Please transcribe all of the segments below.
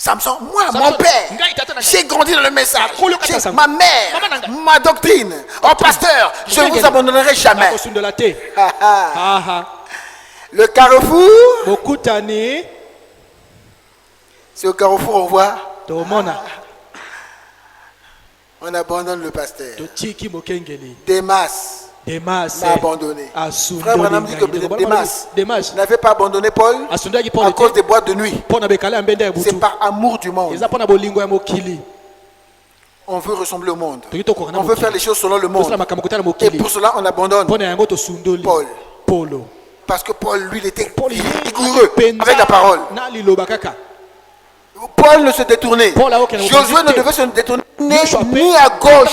Samson, moi, mon père, j'ai grandi dans le message. Ma mère, ma doctrine. Oh pasteur, je ne vous abandonnerai jamais. Le carrefour, c'est au carrefour on voit. On abandonne le pasteur. Démas m'a abandonné. Frère Branham dit que Démas n'avait pas abandonné Paul à cause des boîtes de nuit. C'est par amour du monde. On veut ressembler au monde. On veut faire les choses selon le monde. Et pour cela, on abandonne Paul. Parce que Paul, lui, il était rigoureux avec la parole. Paul ne se détournait. Josué ne devait se détourner ni à gauche,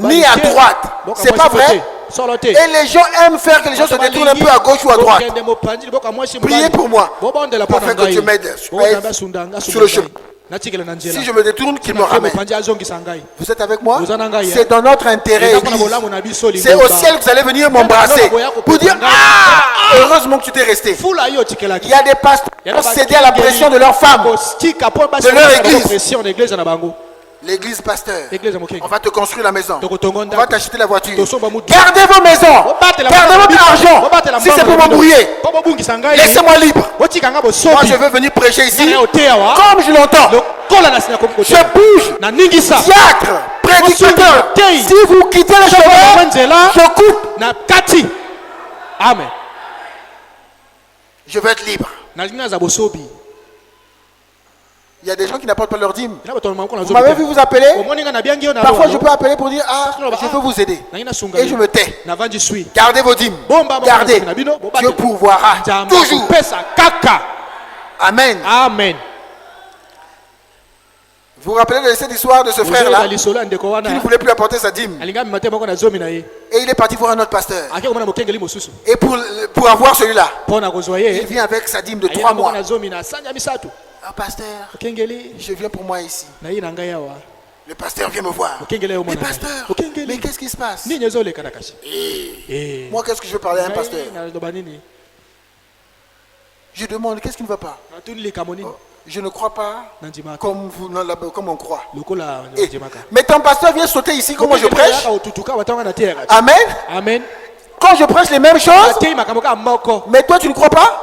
ni à droite. C'est pas vrai? Et les gens aiment faire que les gens se détournent un peu à gauche ou à droite. Priez pour moi. Pour faire que Dieu m'aide sur le chemin. Si je me détourne, qu'il me ramène. Vous êtes avec moi? C'est dans notre intérêt. C'est au ciel que vous allez venir m'embrasser pour dire heureusement que tu t'es resté. Il y a des pasteurs qui ont cédé à la pression de leurs femmes, de leur église. L'église pasteur, on va te construire la maison, on va t'acheter la voiture. Gardez vos maisons, gardez votre argent. Si c'est pour m'embrouiller, laissez-moi libre. Moi je veux venir prêcher ici comme je l'entends. Je bouge, diacre, prédicateur. Si vous quittez le chemin, je coupe. Amen. Je veux être libre. Il y a des gens qui n'apportent pas leur dîme. Vous m'avez vu vous appeler? Parfois je peux appeler pour dire je veux vous aider. Et je me tais. Gardez vos dîmes. Gardez. Dieu pourvoira toujours. Amen. Amen. Vous vous rappelez de cette histoire de ce frère-là qui ne voulait plus apporter sa dîme. Et il est parti voir un autre pasteur. Et pour avoir celui-là, il vient avec sa dîme de 3 mois. Pasteur, je viens pour moi ici. Le pasteur vient me voir. Mais pasteur, mais qu'est-ce qui se passe? Moi, qu'est-ce que je veux parler à un pasteur? Je demande, qu'est-ce qui ne va pas? Je ne crois pas comme on croit. Mais ton pasteur vient sauter ici comme moi je prêche. Amen. Amen. Quand je prêche les mêmes choses, mais toi tu ne crois pas?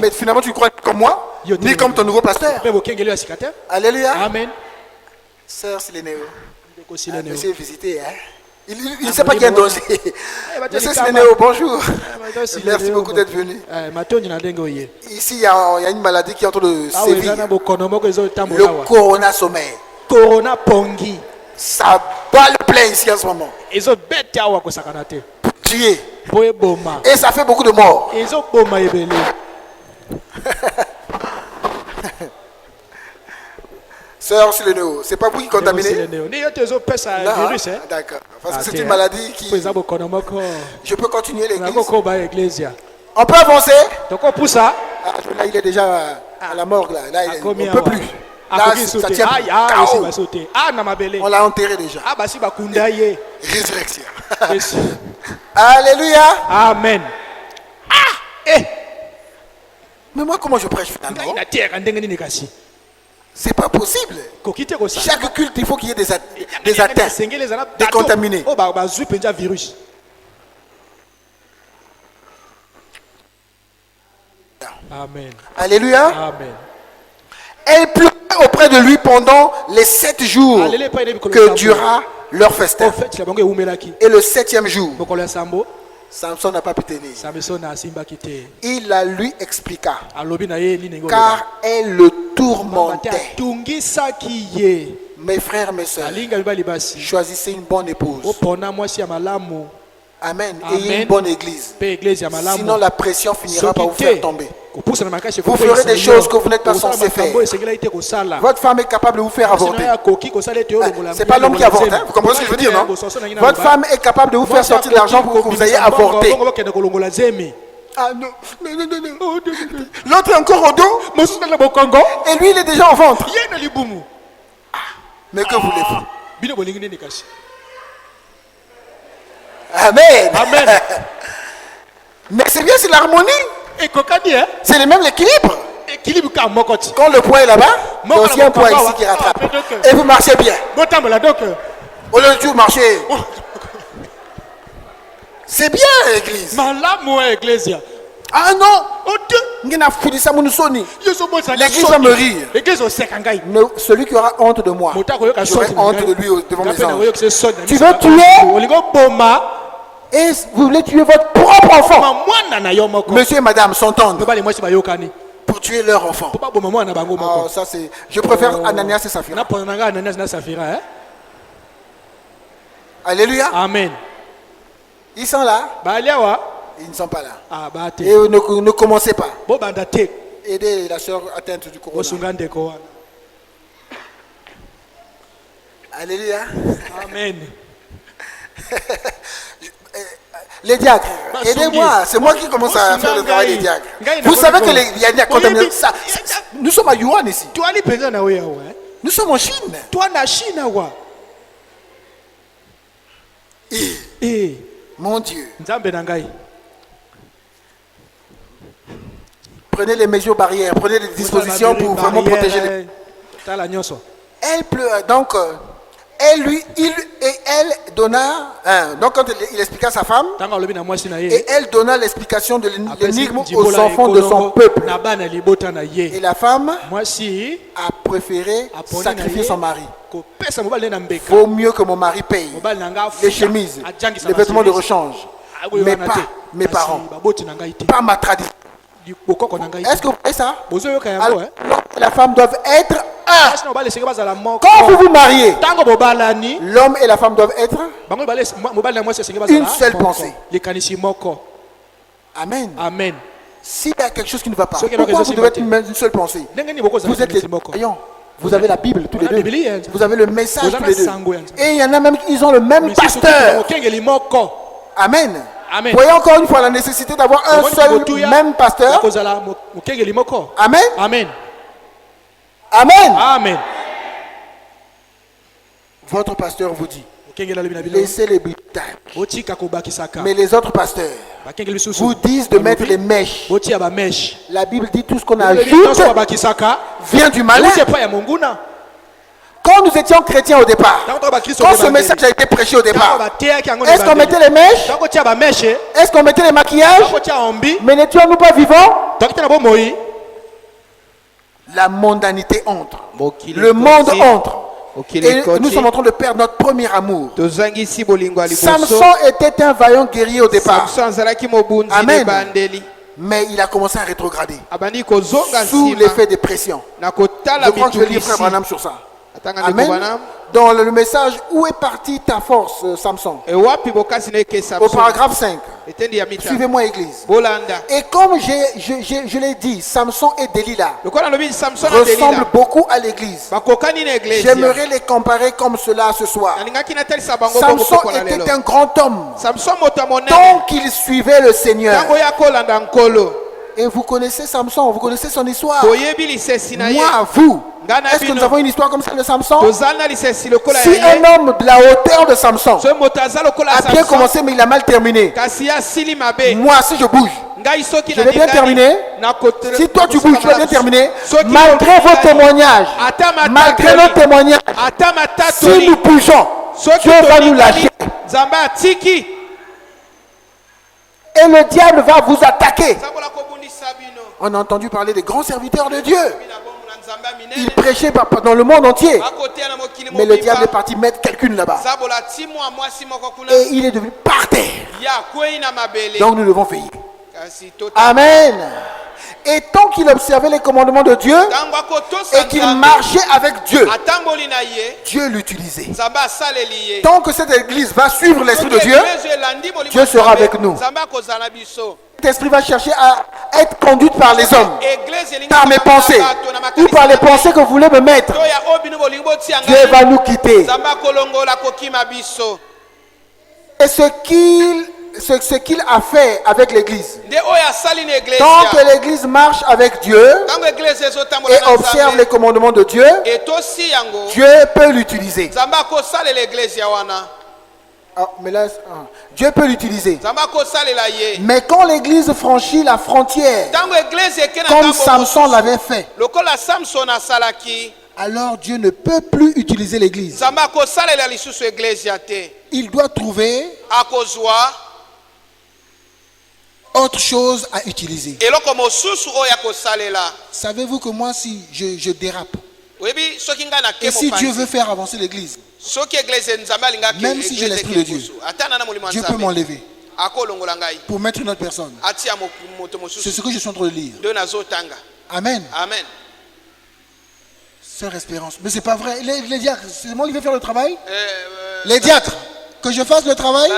Mais finalement tu crois comme moi, ni comme ton nouveau pasteur. Alléluia. Amen. Sœur Silénéo, monsieur visité, hein? Il ne sait pas qu'il y a un danger. Monsieur Silénéo, bonjour. Merci beaucoup d'être venu. Ici, il y a une maladie qui est en train de sévir. Le corona sommeil. Corona pongi. Ça bat le plein ici en ce moment. Pour tuer. Et ça fait beaucoup de morts. Sœur Silénéo, c'est pas vous qui contaminez? D'accord. Parce que c'est une maladie qui... Je peux continuer l'église? On peut avancer? Là, il est déjà à la morgue. Là on ne peut plus. Là, ça tient plus. On l'a enterré déjà. Résurrection. Alléluia. Amen. Mais moi, comment je prêche finalement? C'est pas possible. Chaque culte, il faut qu'il y ait des atteints, des contaminés. Amen. Alléluia. Amen. Elle pleurait auprès de lui pendant les 7 jours que dura leur festin. Et le 7e jour, Samson n'a pas pu tenir. Il la lui expliqua, car elle le tourmentait. Mes frères, mes soeurs, choisissez une bonne épouse. Amen. Ayez une bonne église. Sinon la pression finira par vous faire tomber. Vous ferez des choses que vous n'êtes pas censé faire. Votre femme est capable de vous faire avorter. C'est pas l'homme qui avorte, hein? Vous comprenez ce que je veux dire, non? Votre femme est capable de vous faire sortir de l'argent pour que vous ayez avorté. Ah non, non. L'autre est encore au dos. Et lui, il est déjà en ventre. Mais que voulez-vous? Amen. Amen. Mais c'est bien, c'est l'harmonie. C'est le même l'équilibre. Quand le poids est là-bas, il y a aussi un poids ici qui rattrape. Et vous marchez bien. Au lieu de tout marcher. C'est bien l'église. Ah non. L'église va me rire. Celui qui aura honte de moi, j'aurai honte de lui devant mes anges. Tu veux tuer et vous voulez tuer votre propre enfant. Monsieur et madame s'entendent pour tuer leur enfant. Oh, ça c'est... Je préfère Ananias et Saphira. Alléluia. Amen. Ils sont là. Ils ne sont pas là. Et ne commencez pas. Aidez la soeur atteinte du corona. Alléluia. Amen. Les diacres, aidez-moi. C'est moi qui commence à faire le travail des diacres. Vous savez que les diacres contaminent ça. Nous sommes à Yuan ici. Nous sommes en Chine. Mon Dieu. Prenez les mesures barrières, prenez les dispositions pour vraiment protéger les... Elle pleure, donc elle donna, donc quand il expliqua à sa femme, et elle donna l'explication de l'énigme aux enfants de son peuple. Et la femme a préféré sacrifier son mari. Vaut mieux que mon mari paye les chemises, les vêtements de rechange, mais pas mes parents, pas ma tradition. Est-ce que vous voyez ça? Alors, la femme doivent être un. Quand vous vous mariez, l'homme et la femme doivent être une seule pensée. Amen. Amen. S'il y a quelque chose qui ne va pas, pourquoi vous devez être une seule pensée? Vous êtes les croyants. Vous avez la Bible tous les deux. Vous avez le message tous les deux. Et il y en a même qui ont le même pasteur. Amen. Amen. Voyez encore une fois la nécessité d'avoir un seul même pasteur. Amen. Amen. Amen. Amen. Votre pasteur vous dit, laissez les bibliothèques. Mais les autres pasteurs vous disent de mettre les mèches. La Bible dit tout ce qu'on ajoute vient du malin. Quand nous étions chrétiens au départ, quand ce message a été prêché au départ, est-ce qu'on mettait les mèches? Est-ce qu'on mettait les maquillages? Mais n'étions-nous pas vivants? La mondanité entre. Le monde entre. Et nous sommes en train de perdre notre premier amour. Samson était un vaillant guerrier au départ. Amen. Mais il a commencé à rétrograder sous l'effet des pressions. Je crois que je vais lire Frère Branham sur ça. Amen. Dans le message, où est partie ta force, Samson? Au paragraphe 5. Suivez-moi, Église. Et comme je l'ai dit, Samson et Delilah ressemblent beaucoup à l'Église. J'aimerais les comparer comme cela ce soir. Samson était un grand homme. Tant qu'il suivait le Seigneur. Et vous connaissez Samson, vous connaissez son histoire. Moi, vous, est-ce que nous avons une histoire comme celle de Samson? Si un homme de la hauteur de Samson a bien commencé mais il a mal terminé, moi si je bouge, je vais bien terminer. Si toi tu bouges, tu vas bien terminer. Malgré vos témoignages, malgré nos témoignages, si nous bougeons, Dieu va nous lâcher. Et le diable va vous attaquer. On a entendu parler des grands serviteurs de Dieu. Ils prêchaient dans le monde entier. Mais le diable est parti mettre quelqu'un là-bas. Et il est devenu par terre. Donc nous devons veiller. Amen. Et tant qu'il observait les commandements de Dieu et qu'il marchait avec Dieu, Dieu l'utilisait. Tant que cette église va suivre l'Esprit de Dieu, Dieu sera avec nous. Cet esprit va chercher à être conduite par les hommes, par mes pensées, ou par les pensées que vous voulez me mettre. Dieu va nous quitter. Et ce qu'il a fait avec l'église. Tant que l'église marche avec Dieu et observe les commandements de Dieu, Dieu peut l'utiliser. Mais là, Dieu peut l'utiliser. Mais quand l'église franchit la frontière, comme Samson l'avait fait, alors Dieu ne peut plus utiliser l'église. Il doit trouver autre chose à utiliser. Savez-vous que moi, si je dérape, et si Dieu veut faire avancer l'église, même si j'ai l'esprit de Dieu, Dieu peut m'enlever pour mettre une autre personne. C'est ce que je suis en train de lire. Amen. Amen. Sœur Espérance. Mais c'est pas vrai. Les diacres, c'est moi qui vais faire le travail. Les diacres, que je fasse le travail.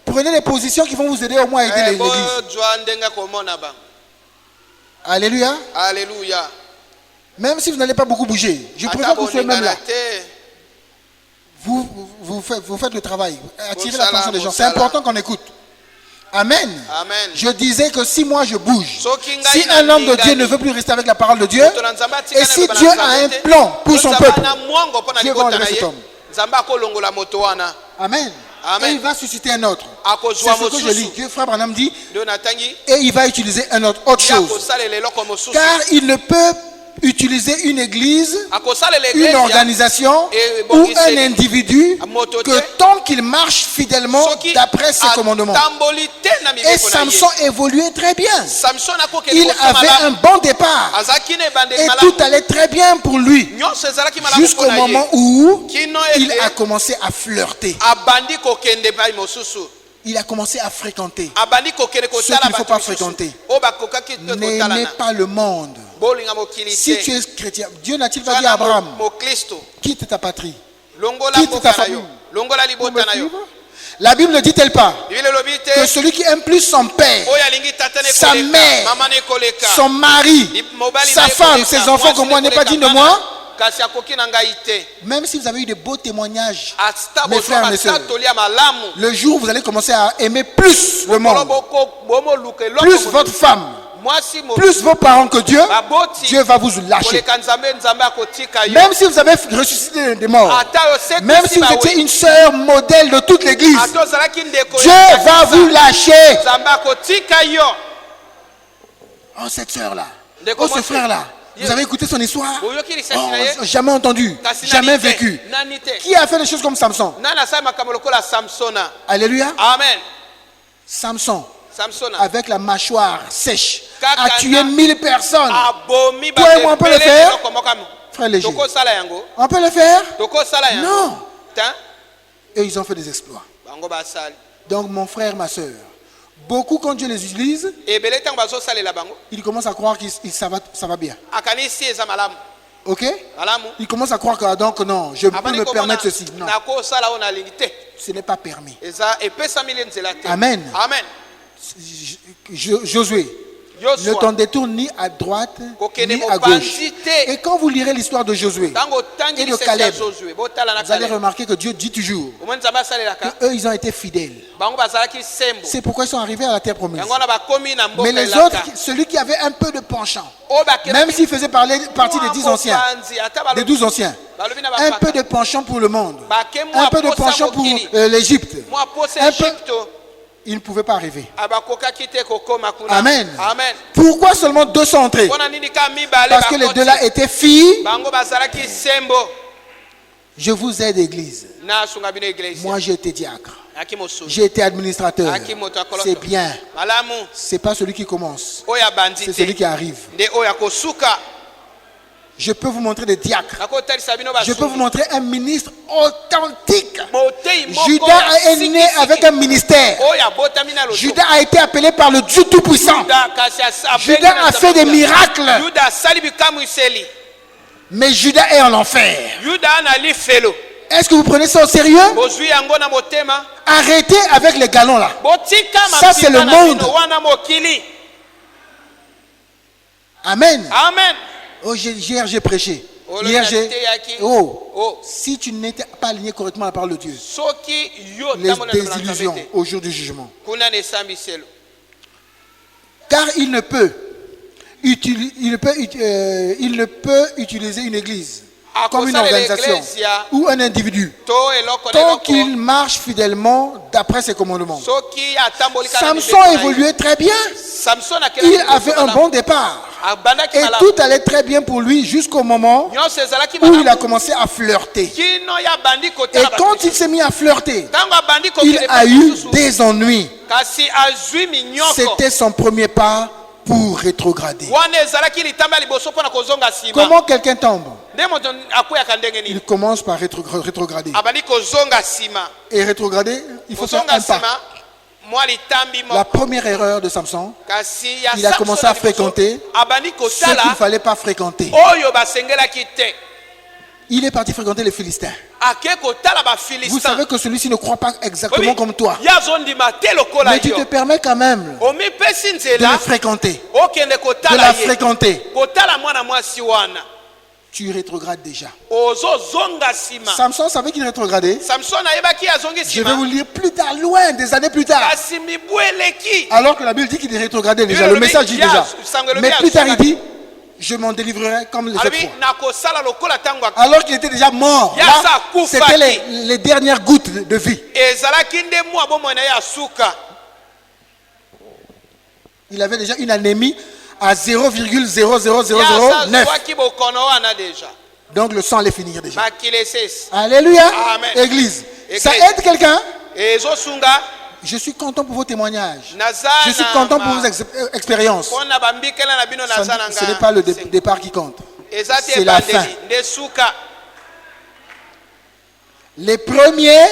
Prenez les positions qui vont vous aider au moins à aider l'église. Alléluia. Alléluia. Même si vous n'allez pas beaucoup bouger, je préfère que vous soyez même là. Vous faites le travail. Attirez l'attention des gens. C'est important qu'on écoute. Amen. Amen. Je disais que si moi je bouge, si un homme de Dieu ne veut plus rester avec la parole de Dieu, et si Dieu a un plan pour son peuple, Dieu va enlever cet homme. Amen. Amen. Et il va susciter un autre. C'est ce que je lis. Dieu, frère Branham dit, et il va utiliser autre chose. Car il ne peut utiliser une église, une organisation ou un individu que tant qu'il marche fidèlement d'après ses commandements. Et Samson évoluait très bien. Il avait un bon départ et tout allait très bien pour lui jusqu'au moment où il a commencé à flirter. Il a commencé à fréquenter ceux qu'il ne faut pas fréquenter. N'aimez pas le monde. Si tu es chrétien, Dieu n'a-t-il pas dit à Abraham, quitte ta patrie, quitte ta famille pour me suivre? La Bible ne dit-elle pas que celui qui aime plus son père, sa mère, son mari, sa femme, ses enfants que moi n'est pas digne de moi? Même si vous avez eu de beaux témoignages, mes frères et mes sœurs, le jour où vous allez commencer à aimer plus le monde, plus votre femme, plus vos parents que Dieu, Dieu va vous lâcher. Même si vous avez ressuscité des morts, même si vous étiez une sœur modèle de toute l'église, Dieu va vous lâcher. Oh, cette sœur-là, oh, ce frère-là, vous avez écouté son histoire? Oh, jamais entendu, jamais vécu. Qui a fait des choses comme Samson? Alléluia. Amen. Samson, avec la mâchoire sèche, a tué 1000 personnes. Toi et moi, on peut le faire? Frère Léger, on peut le faire? Non. Et ils ont fait des exploits. Donc mon frère, ma soeur, beaucoup quand Dieu les utilise, ils commencent à croire que ça va bien. Ok? Ils commencent à croire que donc non, je peux me permettre ceci. Non. Ce n'est pas permis. Amen. Amen. Josué, ne t'en détourne ni à droite ni à gauche. Et quand vous lirez l'histoire de Josué et de Caleb, vous allez remarquer que Dieu dit toujours qu'eux ils ont été fidèles. C'est pourquoi ils sont arrivés à la terre promise. Mais les autres, celui qui avait un peu de penchant, même s'il faisait partie des 10 anciens, des 12 anciens, un peu de penchant pour le monde, un peu de penchant pour l'Égypte, un peu, il ne pouvait pas arriver. Amen. Amen. Pourquoi seulement 2 sont entrés? Parce que les 2 là étaient filles. Je vous aide, église. Moi, j'ai été diacre. J'ai été administrateur. C'est bien. C'est pas celui qui commence. C'est celui qui arrive. Je peux vous montrer des diacres. Je peux vous montrer un ministre authentique. Judas est né avec un ministère. Judas a été appelé par le Dieu Tout-Puissant. Judas a fait des miracles. Mais Judas est en enfer. Est-ce que vous prenez ça au sérieux? Arrêtez avec les galons là. Ça c'est le monde. Amen. Amen. Oh, hier j'ai prêché. Hier si tu n'étais pas aligné correctement à la parole de Dieu, les désillusions au jour du jugement. Car il ne peut utiliser une église comme une organisation ou un individu, tant qu'il marche fidèlement d'après ses commandements. Samson évoluait très bien. Il avait un bon départ. Et tout allait très bien pour lui jusqu'au moment où il a commencé à flirter. Et quand il s'est mis à flirter, il a eu des ennuis. C'était son premier pas pour rétrograder. Comment quelqu'un tombe? Il commence par rétrograder. Et rétrograder, il faut faire un pas. La première erreur de Samson, il a commencé à fréquenter ce qu'il ne fallait pas fréquenter. Il est parti fréquenter les Philistins. Vous savez que celui-ci ne croit pas exactement comme toi. Mais tu te permets quand même de le fréquenter. De la fréquenter. Tu rétrogrades déjà. Samson savait qu'il rétrogradait. Je vais vous lire plus tard, loin, des années plus tard. Alors que la Bible dit qu'il rétrogradait déjà. Le message dit déjà. Mais plus tard, il dit, je m'en délivrerai comme les autres fois. Alors qu'il était déjà mort. Là, c'était les dernières gouttes de vie. Il avait déjà une anémie à 0,00009. Donc le sang allait finir déjà. Alléluia. Amen. Église. Ça aide quelqu'un? Je suis content pour vos témoignages. Je suis content pour vos expériences. Ce n'est pas le départ qui compte. C'est la fin. Les premiers,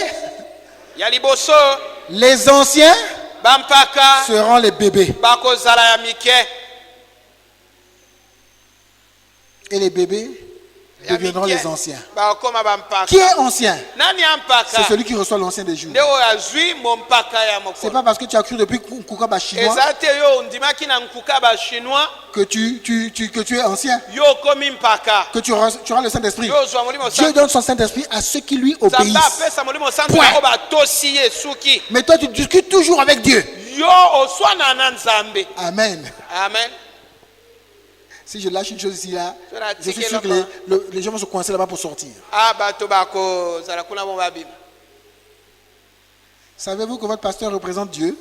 les anciens seront les bébés. Et les bébés deviendront les anciens. Qui est ancien? C'est celui qui reçoit l'ancien des jours. C'est pas parce que tu as cru depuis Nkukaba chinois que tu es ancien, que tu auras le Saint-Esprit. Dieu donne son Saint-Esprit à ceux qui lui obéissent. Point. Mais toi tu discutes toujours avec Dieu. Amen. Amen. Si je lâche une chose ici là, je suis sûr que les gens vont se coincer là-bas pour sortir. Savez-vous que votre pasteur représente Dieu?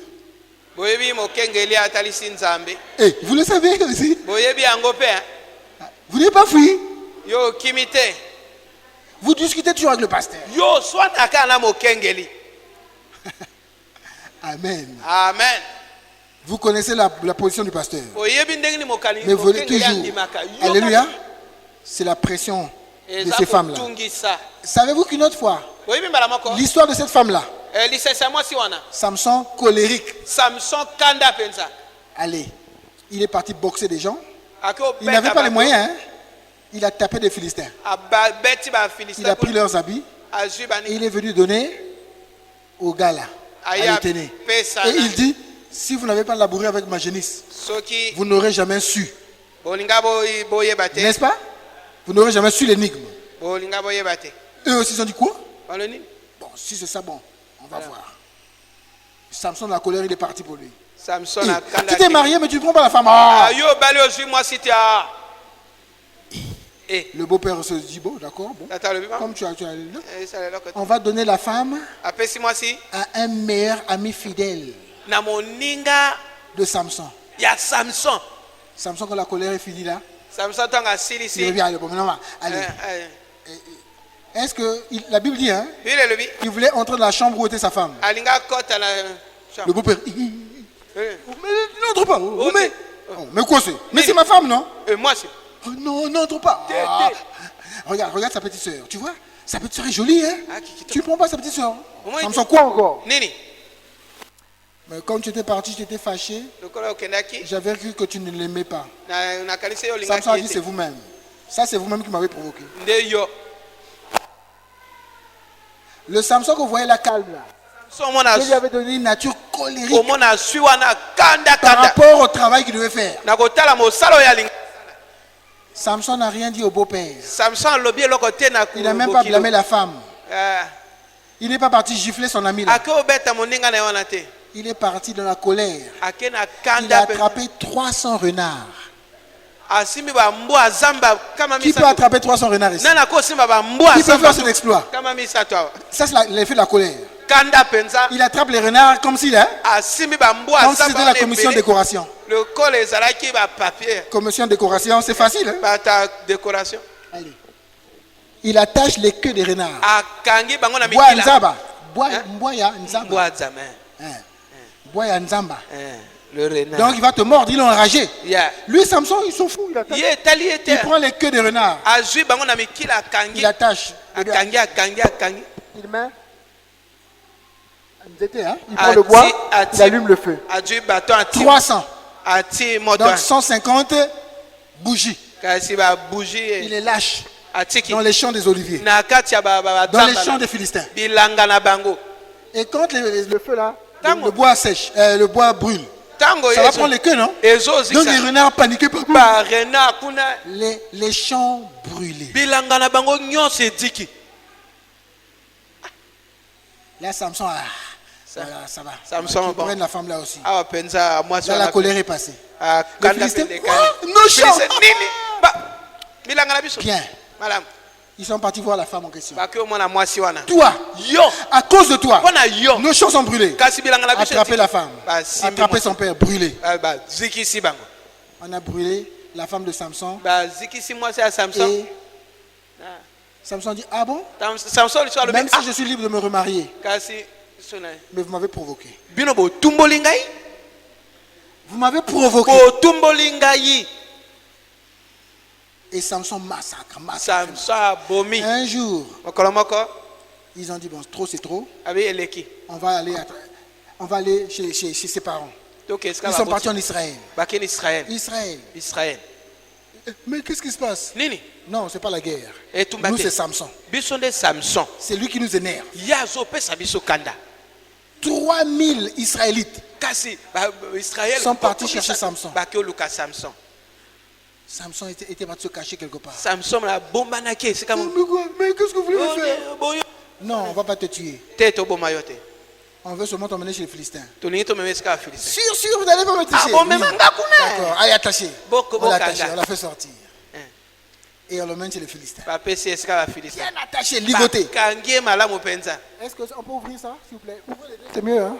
Eh, vous le savez aussi. Vous n'avez pas fui. Vous discutez toujours avec le pasteur. Amen. Amen. Vous connaissez la position du pasteur. Mais vous voulez toujours. Alléluia. C'est la pression de ces femmes-là. Savez-vous qu'une autre fois, l'histoire de cette femme-là, Samson colérique. Allez, il est parti boxer des gens. Il n'avait pas les moyens. Hein? Il a tapé des Philistins. Il a pris leurs habits. Et il est venu donner au gars là. Et il dit, si vous n'avez pas labouré avec ma génisse, vous n'aurez jamais su. N'est-ce pas? Vous n'aurez jamais su l'énigme. Eux aussi ils ont dit quoi? Bon, si c'est ça, bon, on va voir. Samson, la colère, il est parti pour lui. Tu t'es marié, mais tu ne prends pas la femme. Ah. Le beau-père se dit, bon, d'accord, bon. Comme tu as on va donner la femme à un meilleur ami fidèle de Samson. Samson, quand la colère est finie là, il revient, allez, bon, maintenant, allez. Est-ce que la Bible dit, hein, il voulait entrer dans la chambre où était sa femme. Le beau-père, n'entre pas. Mais quoi c'est? Mais c'est ma femme, non? Moi c'est. Non, n'entre pas. Ah. Regarde sa petite soeur, tu vois? Sa petite soeur est jolie, hein? Tu ne prends pas sa petite soeur? Samson, quoi encore? Mais quand tu étais parti, tu étais fâché. J'avais cru que tu ne l'aimais pas. Samson a dit, c'est vous-même. Ça, c'est vous-même qui m'avez provoqué. Le Samson que vous voyez là, calme là, Dieu lui avait donné une nature colérique par rapport au travail qu'il devait faire. Samson n'a rien dit au beau-père. Il n'a même pas blâmé la femme. Il n'est pas parti gifler son ami là. Il est parti dans la colère. Il a attrapé 300 renards. Qui peut attraper 300 renards ici? Qui peut faire cet exploit? Ça, c'est l'effet de la colère. Il attrape les renards comme s'il c'était la commission de décoration. Commission de décoration, c'est facile. Allez. Il attache les queues des renards. Bois nzaba. Boya nzamba. Le renard. Donc il va te mordre, il est enragé. Lui, Samson, il s'en fout. Il prend les queues des renards. Il attache. Il met. Il prend le bois, il allume le feu. 300. Donc 150 bougies. Il les lâche dans les champs des oliviers. Dans les champs des Philistins. Et quand le feu là, le bois sèche, le bois brûle. Ça va prendre les queues, non? Donc les renards paniqués partout. Les champs brûlés. Là, Samson, voilà, ça va. Samson, bon. La femme là aussi. Là, la colère est passée. Les Philistins, nos champs. Bien. Ils sont partis voir la femme en question. Toi, à cause de toi, nos champs sont brûlés. Attrapez la femme. Attrapez son père, brûlé. On a brûlé la femme de Samson. Et Samson dit, ah bon? Même si je suis libre de me remarier. Mais vous m'avez provoqué. Vous m'avez provoqué. Et Samson massacre. Un jour, ils ont dit, bon, trop c'est trop. On va aller chez ses parents. Ils sont partis en Israël. Israël. Mais qu'est-ce qui se passe? Non, c'est pas la guerre. Nous, c'est Samson. C'est lui qui nous énerve. 3000 Israélites sont partis chercher Samson. Samson était parti se cacher quelque part. Mais qu'est-ce que vous voulez me faire? Non, on ne va pas te tuer. On veut seulement t'emmener chez les Philistins. Sûr, vous n'allez pas me toucher. D'accord, allez, attaché. On l'a attaché, on l'a fait sortir. Et on l'emmène chez les Philistins. Bien attaché, ligoté. Est-ce qu'on peut ouvrir ça, s'il vous plaît? C'est mieux, hein?